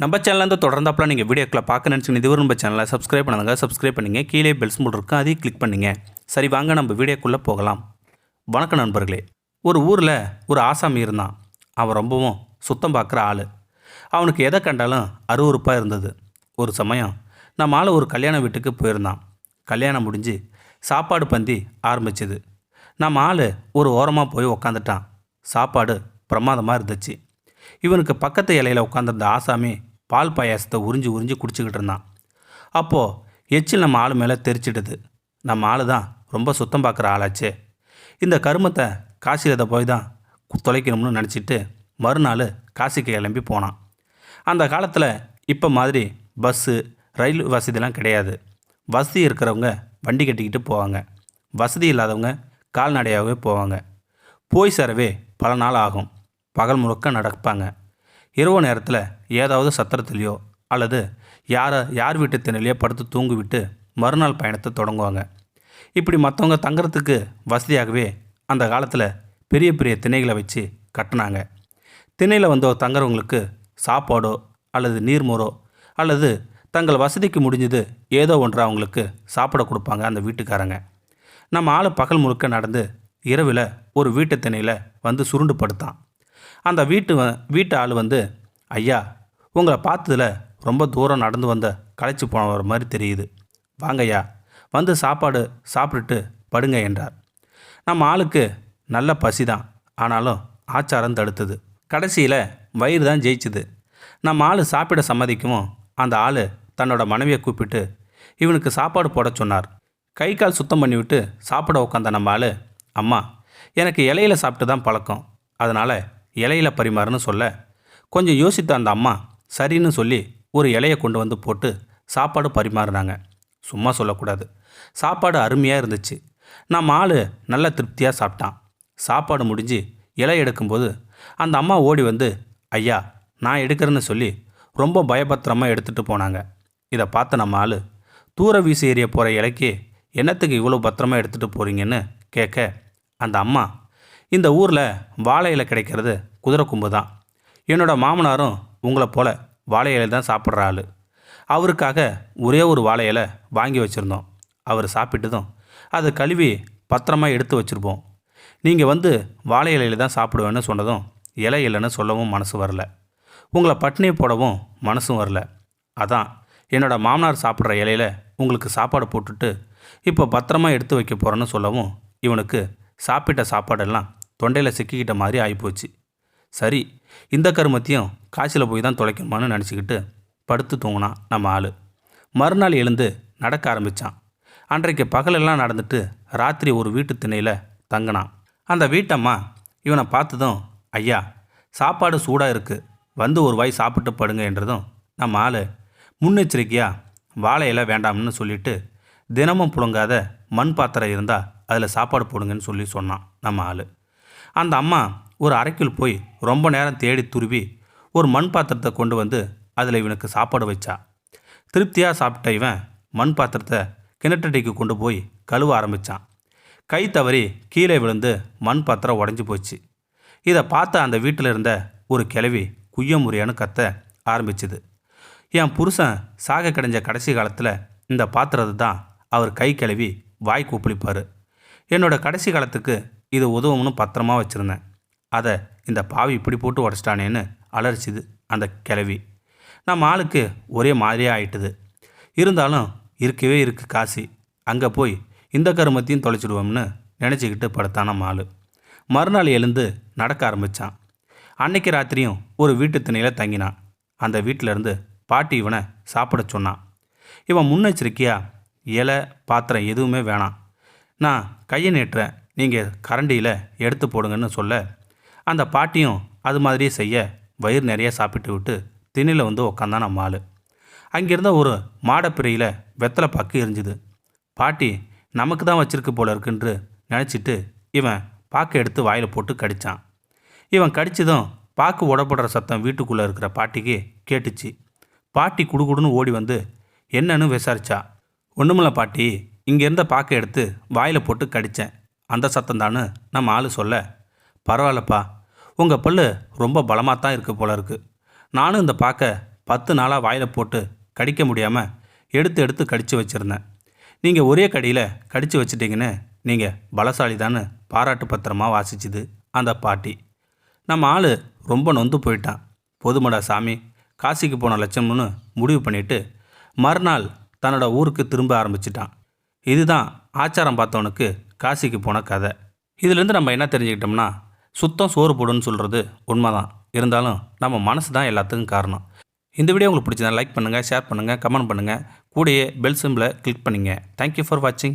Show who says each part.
Speaker 1: நம்ம சேனல்லேருந்து தொடர்ந்தாப்பில் நீங்கள் வீடியோக்களை பார்க்க நினச்சிங்க இதுவரை நம்ம சேனலை சப்ஸ்கிரைப் பண்ணுங்க. சப்ஸ்கிரைப் பண்ணிங்க. கீழே பெல் சிம்பல் இருக்கும், அதையும் கிளிக் பண்ணிங்க. சரி வாங்க நம்ம வீடியோக்குள்ளே போகலாம். வணக்கம் நண்பர்களே. ஒரு ஊரில் ஒரு ஆசாமி இருந்தான். அவன் ரொம்பவும் சுத்தம் பார்க்குற ஆள். அவனுக்கு எதை கண்டாலும் அருவருப்பாக இருந்தது. ஒரு சமயம் நம்ம ஆள் ஒரு கல்யாண வீட்டுக்கு போயிருந்தான். கல்யாணம் முடிஞ்சு சாப்பாடு பந்தி ஆரம்பிச்சுது. நம்ம ஆள் ஒரு ஓரமாக போய் உக்காந்துட்டான். சாப்பாடு பிரமாதமாக இருந்துச்சு. இவனுக்கு பக்கத்து இலையில் உட்காந்துருந்த ஆசாமி பால் பாயாசத்தை உறிஞ்சி உறிஞ்சி குடிச்சிக்கிட்டு இருந்தான். அப்போது எச்சில் நம்ம ஆள் மேலே தெரிச்சிடுது. நம்ம ஆள் தான் ரொம்ப சுத்தம் பார்க்குற ஆளாச்சே. இந்த கருமத்தை காசியில் போய் தான் தொலைக்கணும்னு நினச்சிட்டு மறுநாள் காசிக்கு கிளம்பி போனான். அந்த காலத்தில் இப்போ மாதிரி பஸ்ஸு ரயில் வசதிலாம் கிடையாது. வசதி இருக்கிறவங்க வண்டி கட்டிக்கிட்டு போவாங்க. வசதி இல்லாதவங்க கால்நடையாகவே போவாங்க. போய் சேரவே பல நாள் ஆகும். பகல் முழுக்க நடப்பாங்க. இரவு நேரத்தில் ஏதாவது சத்திரத்துலேயோ அல்லது யார் வீட்டு திணையிலையோ படுத்து தூங்கிவிட்டு மறுநாள் பயணத்தை தொடங்குவாங்க. இப்படி மற்றவங்க தங்குறதுக்கு வசதியாகவே அந்த காலத்தில் பெரிய பெரிய திணைகளை வச்சு கட்டினாங்க. திணையில் வந்து தங்குறவங்களுக்கு சாப்பாடோ அல்லது நீர்மோரோ அல்லது தங்கள் வசதிக்கு முடிஞ்சது ஏதோ ஒன்று அவங்களுக்கு சாப்பிட கொடுப்பாங்க அந்த வீட்டுக்காரங்க. நம்ம ஆள் பகல் முழுக்க நடந்து இரவில் ஒரு வீட்டு திணையில் வந்து சுருண்டு படுத்தான். அந்த வீட்டு ஆள் வந்து, ஐயா, உங்களை பார்த்ததில் ரொம்ப தூரம் நடந்து வந்த களைச்சி போனவர் மாதிரி தெரியுது. வாங்கய்யா, வந்து சாப்பாடு சாப்பிட்டுட்டு படுங்க என்றார். நம்ம ஆளுக்கு நல்ல பசி தான். ஆனாலும் ஆச்சாரம் தடுத்தது. கடைசியில் வயிறு தான் ஜெயிச்சுது. நம்ம ஆள் சாப்பிட சம்மதிக்கவும் அந்த ஆள் தன்னோட மனைவியை கூப்பிட்டு இவனுக்கு சாப்பாடு போட சொன்னார். கை கால் சுத்தம் பண்ணிவிட்டு சாப்பிட உட்காந்த நம்ம ஆள், அம்மா, எனக்கு இலையில் சாப்பிட்டு தான் பழக்கம், அதனால் இலையில் பரிமாறுன்னு சொல்ல கொஞ்சம் யோசித்த அந்த அம்மா சரின்னு சொல்லி ஒரு இலையை கொண்டு வந்து போட்டு சாப்பாடு பரிமாறுனாங்க. சும்மா சொல்லக்கூடாது, சாப்பாடு அருமையாக இருந்துச்சு. நம்ம ஆள் நல்ல திருப்தியாக சாப்பிட்டான். சாப்பாடு முடிஞ்சு இலை எடுக்கும்போது அந்த அம்மா ஓடி வந்து, ஐயா, நான் எடுக்கிறேன்னு சொல்லி ரொம்ப பயபத்திரமாக எடுத்துகிட்டு போனாங்க. இதை பார்த்த நம்ம ஆள், தூர வீசி எறிய போகிற இலைக்கு என்னத்துக்கு இவ்வளோ பத்திரமாக எடுத்துகிட்டு போகிறீங்கன்னு கேட்க அந்த அம்மா, இந்த ஊரில் வாழை இலை கிடைக்கிறது குதிரை கொம்பு தான். என்னோட மாமனாரும் உங்களை போல் வாழை இலை தான் சாப்பிட்ற ஆள். அவருக்காக ஒரே ஒரு வாழை இலை வாங்கி வச்சுருந்தோம். அவர் சாப்பிட்டதும் அதை கழுவி பத்திரமாக எடுத்து வச்சுருப்போம். நீங்கள் வந்து வாழை இலையில் தான் சாப்பிடுவேன்னு சொன்னதும் இலை இல்லைன்னு சொல்லவும் மனசு வரல. உங்களை பட்டினி போடவும் மனசும் வரல. அதான் என்னோட மாமனார் சாப்பிட்ற இலையில் உங்களுக்கு சாப்பாடு போட்டுட்டு இப்போ பத்திரமாக எடுத்து வைக்க போகிறேன்னு சொல்லவும் இவனுக்கு சாப்பிட்ட சாப்பாடெல்லாம் தொண்டையில் சிக்கிக்கிட்ட மாதிரி ஆகிப்போச்சு. சரி, இந்த கருமத்தையும் காசில் போய் தான் தொலைக்கணுமான்னு நினச்சிக்கிட்டு படுத்து தூங்கினான் நம்ம ஆள். மறுநாள் எழுந்து நடக்க ஆரம்பித்தான். அன்றைக்கு பகலெல்லாம் நடந்துட்டு ராத்திரி ஒரு வீட்டு திணையில் தங்கினான். அந்த வீட்டம்மா இவனை பார்த்ததும், ஐயா, சாப்பாடு சூடாக இருக்குது, வந்து ஒரு வாய் சாப்பிட்டு படுங்க என்றதும் நம்ம ஆள் முன்னெச்சரிக்கையாக வாழை இலை வேண்டாம்னு சொல்லிவிட்டு தினமும் புழங்காத மண் பாத்திரம் இருந்தால் அதில் சாப்பாடு போடுங்கன்னு சொல்லி சொன்னான் நம்ம ஆள். அந்த அம்மா ஒரு அறைக்குள் போய் ரொம்ப நேரம் தேடி துருவி ஒரு மண் பாத்திரத்தை கொண்டு வந்து அதில் இவனுக்கு சாப்பாடு வச்சா. திருப்தியாக சாப்பிட்ட இவன் மண் பாத்திரத்தை கிணற்றடிக்கு கொண்டு போய் கழுவ ஆரம்பித்தான். கை தவறி கீழே விழுந்து மண் பாத்திரம் உடஞ்சி போச்சு. இதை பார்த்த அந்த வீட்டில் இருந்த ஒரு கிழவி குய்ய முறையான்னு கத்த ஆரம்பிச்சுது. என் புருஷன் சாக கிடைஞ்ச கடைசி காலத்தில் இந்த பாத்திரத்தை தான் அவர் கை கிழவி வாய் கூப்பிளிப்பார். என்னோட கடைசி காலத்துக்கு இது உதவும்னு பத்திரமா வச்சுருந்தேன். அதை இந்த பாவி இப்படி போட்டு உடச்சிட்டானேன்னு அலறிச்சிது அந்த கிழவி. நம்ம ஆளுக்கு ஒரே மாதிரியாக ஆயிட்டுது. இருந்தாலும் இருக்கவே இருக்கு காசி, அங்கே போய் இந்த கருமத்தையும் தொலைச்சிடுவோம்னு நினச்சிக்கிட்டு படுத்தான் நம்ம ஆள். மறுநாள் எழுந்து நடக்க ஆரம்பித்தான். அன்னைக்கு ராத்திரியும் ஒரு வீட்டு திணையில் தங்கினான். அந்த வீட்டிலேருந்து பாட்டி இவனை சாப்பிட சொன்னான். இவன் முன்னெச்சரிக்கையாக இலை பாத்திரம் எதுவுமே வேணாம், நான் கையை நீட்டுறேன், நீங்கள் கரண்டியில் எடுத்து போடுங்கன்னு சொல்ல அந்த பாட்டியும் அது மாதிரியே செய்ய வயிறு நிறைய சாப்பிட்டு விட்டு திண்ணில் வந்து உக்காந்தான் நம்ம ஆள். அங்கேருந்த ஒரு மாடப்பிறையில் வெத்தலை பாக்கு எரிஞ்சுது. பாட்டி நமக்கு தான் வச்சிருக்கு போல இருக்குன்று நினச்சிட்டு இவன் பாக்கை எடுத்து வாயில் போட்டு கடித்தான். இவன் கடித்ததும் பாக்கு உடப்படுற சத்தம் வீட்டுக்குள்ளே இருக்கிற பாட்டிக்கு கேட்டுச்சு. பாட்டி குடுகுடுன்னு ஓடி வந்து என்னன்னு விசாரிச்சா. ஒன்றுமில்ல பாட்டி, இங்கே இருந்த பாக்கை எடுத்து வாயில் போட்டு கடித்தேன், அந்த சத்தம் தானு நம்ம ஆள் சொல்ல, பரவாயில்லப்பா, உங்கள் பல்லு ரொம்ப பலமாக தான் இருக்குது போல இருக்குது, நானும் இந்த பாக்கை 10 நாளாக வாயில் போட்டு கடிக்க முடியாமல் எடுத்து எடுத்து கடித்து வச்சுருந்தேன். நீங்கள் ஒரே கடியில் கடித்து வச்சிட்டிங்கன்னு நீங்கள் பலசாலிதான்னு பாராட்டு பத்திரமாக வாசிச்சுது அந்த பாட்டி. நம்ம ஆள் ரொம்ப நொந்து போயிட்டான். போதுமடா சாமி, காசிக்கு போன லட்சம்னு முடிவு பண்ணிவிட்டு மறுநாள் தன்னோட ஊருக்கு திரும்ப ஆரம்பிச்சிட்டான். இதுதான் ஆச்சாரம் பார்த்தவனுக்கு காசிக்கு போன கதை. இதிலேருந்து நம்ம என்ன தெரிஞ்சுக்கிட்டோம்னா, சுத்தம் சோறு போடுன்னு சொல்கிறது உண்மைதான். இருந்தாலும் நம்ம மனசு தான் எல்லாத்துக்கும் காரணம். இந்த வீடியோ உங்களுக்கு பிடிச்சதா லைக் பண்ணுங்கள், ஷேர் பண்ணுங்கள், கமெண்ட் பண்ணுங்கள். கூடயே பெல் சிம்பிளை கிளிக் பண்ணுங்கள். தேங்க்யூ ஃபார் வாட்சிங்.